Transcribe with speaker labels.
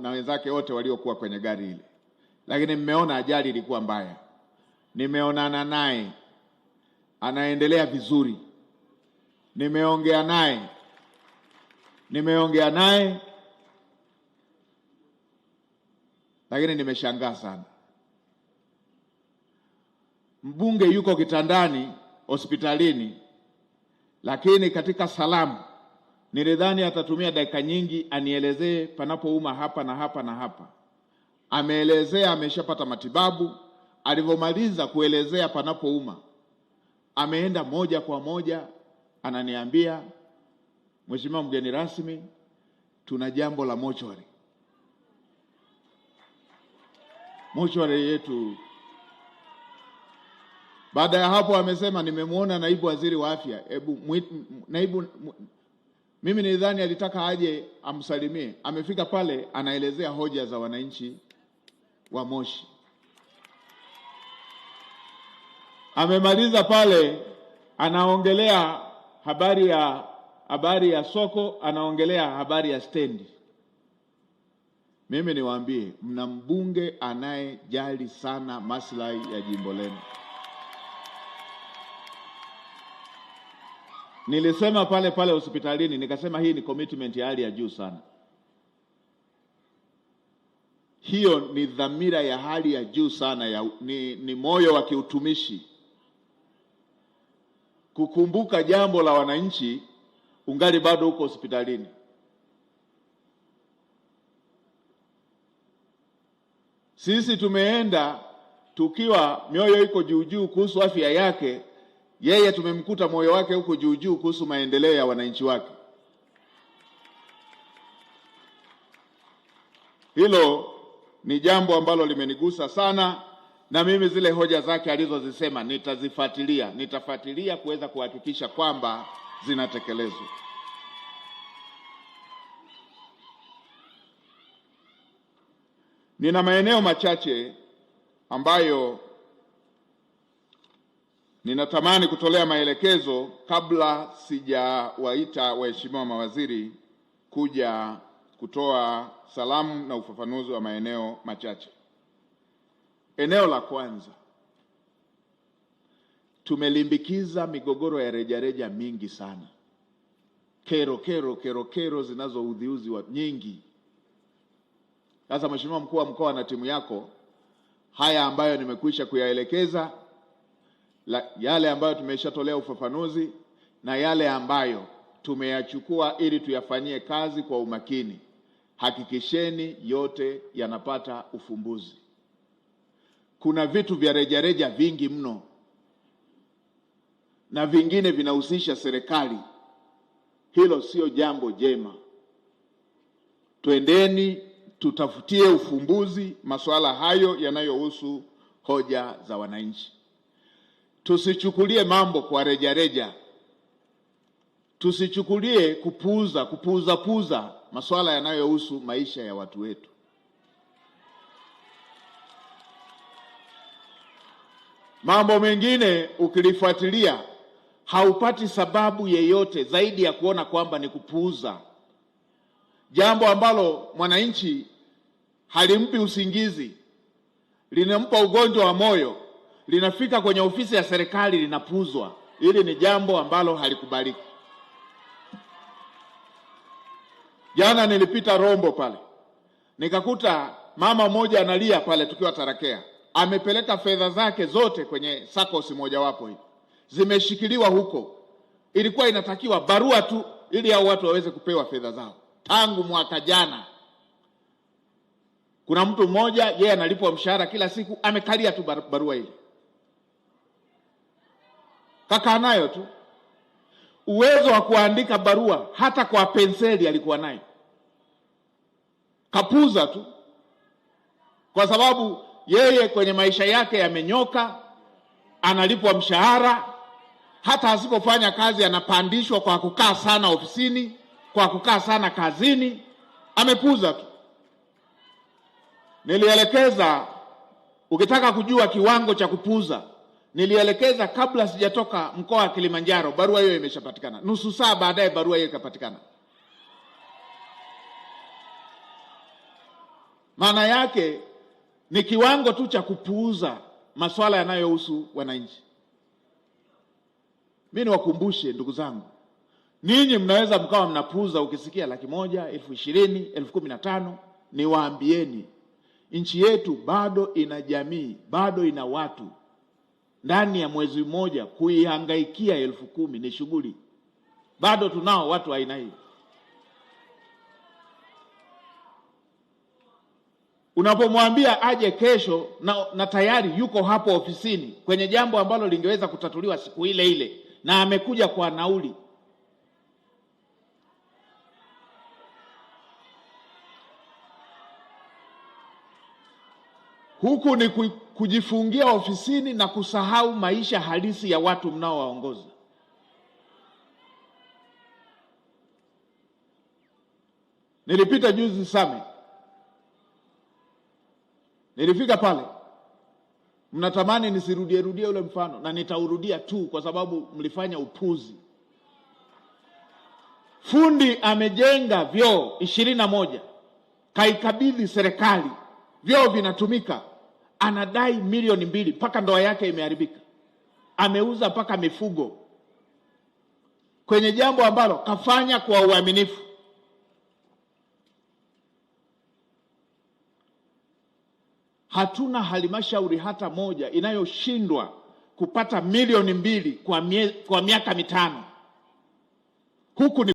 Speaker 1: na wenzake wote waliokuwa kwenye gari ile, lakini mmeona ajali ilikuwa mbaya. Nimeonana naye, anaendelea vizuri. Nimeongea naye, lakini nimeshangaa sana. Mbunge yuko kitandani hospitalini, lakini katika salamu nilidhani atatumia dakika nyingi anielezee panapouma hapa na hapa na hapa. Ameelezea ameshapata matibabu. Alivyomaliza kuelezea panapouma, ameenda moja kwa moja ananiambia, Mheshimiwa mgeni rasmi, tuna jambo la mochwari. Mochwari yetu. Baada ya hapo amesema, nimemwona naibu waziri wa afya. Mimi nilidhani alitaka aje amsalimie. Amefika pale anaelezea hoja za wananchi wa Moshi. Amemaliza pale anaongelea habari ya soko, anaongelea habari ya stendi. Mimi niwaambie, mna mbunge anayejali sana maslahi ya jimbo lenu. Nilisema pale hospitalini, nikasema hii ni commitment ya hali ya juu sana. Hiyo ni dhamira ya hali ya juu sana ni moyo wa kiutumishi. Kukumbuka jambo la wananchi ungali bado huko hospitalini. Sisi tumeenda tukiwa mioyo iko juu kuhusu afya yake, yeye tumemkuta moyo wake huko juu kuhusu maendeleo ya wananchi wake. Hilo ni jambo ambalo limenigusa sana, na mimi zile hoja zake alizozisema nitafuatilia kuweza kuhakikisha kwamba zinatekelezwa. Nina maeneo machache ambayo ninatamani kutolea maelekezo kabla sijawaita waheshimiwa mawaziri kuja kutoa salamu na ufafanuzi wa maeneo machache. Eneo la kwanza, tumelimbikiza migogoro ya rejareja mingi sana. Kero zinazoudhiuzi wa nyingi. Sasa Mheshimiwa mkuu wa mkoa na timu yako, haya ambayo nimekwisha kuyaelekeza, yale ambayo tumeshatolea ufafanuzi na yale ambayo tumeyachukua ili tuyafanyie kazi kwa umakini, hakikisheni yote yanapata ufumbuzi. Kuna vitu vya rejareja vingi mno na vingine vinahusisha serikali. Hilo sio jambo jema. Twendeni tutafutie ufumbuzi masuala hayo yanayohusu hoja za wananchi. Tusichukulie mambo kwa rejareja. Tusichukulie kupuuza masuala yanayohusu maisha ya watu wetu. Mambo mengine ukilifuatilia haupati sababu yeyote zaidi ya kuona kwamba ni kupuuza. Jambo ambalo mwananchi halimpi usingizi, linampa ugonjwa wa moyo, linafika kwenye ofisi ya serikali linapuuzwa. Hili ni jambo ambalo halikubaliki. Jana nilipita Rombo pale, nikakuta mama mmoja analia pale tukiwa Tarakea. Amepeleka fedha zake zote kwenye SACCOS mojawapo hii, zimeshikiliwa huko. Ilikuwa inatakiwa barua tu ili hao watu waweze kupewa fedha zao. Tangu mwaka jana kuna mtu mmoja yeye analipwa mshahara kila siku, amekalia tu barua ile, kakaa nayo tu. Uwezo wa kuandika barua hata kwa penseli alikuwa nayo, kapuza tu, kwa sababu yeye kwenye maisha yake yamenyoka, analipwa mshahara. Hata asipofanya kazi anapandishwa kwa kukaa sana ofisini, kwa kukaa sana kazini, amepuza tu. Nilielekeza, ukitaka kujua kiwango cha kupuza, nilielekeza kabla sijatoka mkoa wa Kilimanjaro, barua hiyo imeshapatikana. Nusu saa baadaye barua hiyo ikapatikana. Maana yake ni kiwango tu cha kupuuza masuala yanayohusu wananchi. Mimi niwakumbushe ndugu zangu, ninyi mnaweza mkawa mnapuuza ukisikia 100,000, 20,000, 15,000. Niwaambieni, nchi yetu bado ina jamii, bado ina watu. Ndani ya mwezi mmoja kuihangaikia 10,000 ni shughuli. Bado tunao watu aina hii. Unapomwambia aje kesho na tayari yuko hapo ofisini kwenye jambo ambalo lingeweza kutatuliwa siku ile ile, na amekuja kwa nauli. Huku ni kujifungia ofisini na kusahau maisha halisi ya watu mnaowaongoza. Nilipita juzi Same. Nilifika pale. Mnatamani nisirudie ule mfano, na nitaurudia tu kwa sababu mlifanya upuzi. Fundi amejenga vyoo 21, kaikabidhi serikali, vyoo vinatumika, anadai milioni 2 mpaka ndoa yake imeharibika. Ameuza mpaka mifugo kwenye jambo ambalo kafanya kwa uaminifu. Hatuna halmashauri hata moja inayoshindwa kupata milioni 2 kwa miaka 5. Huku ni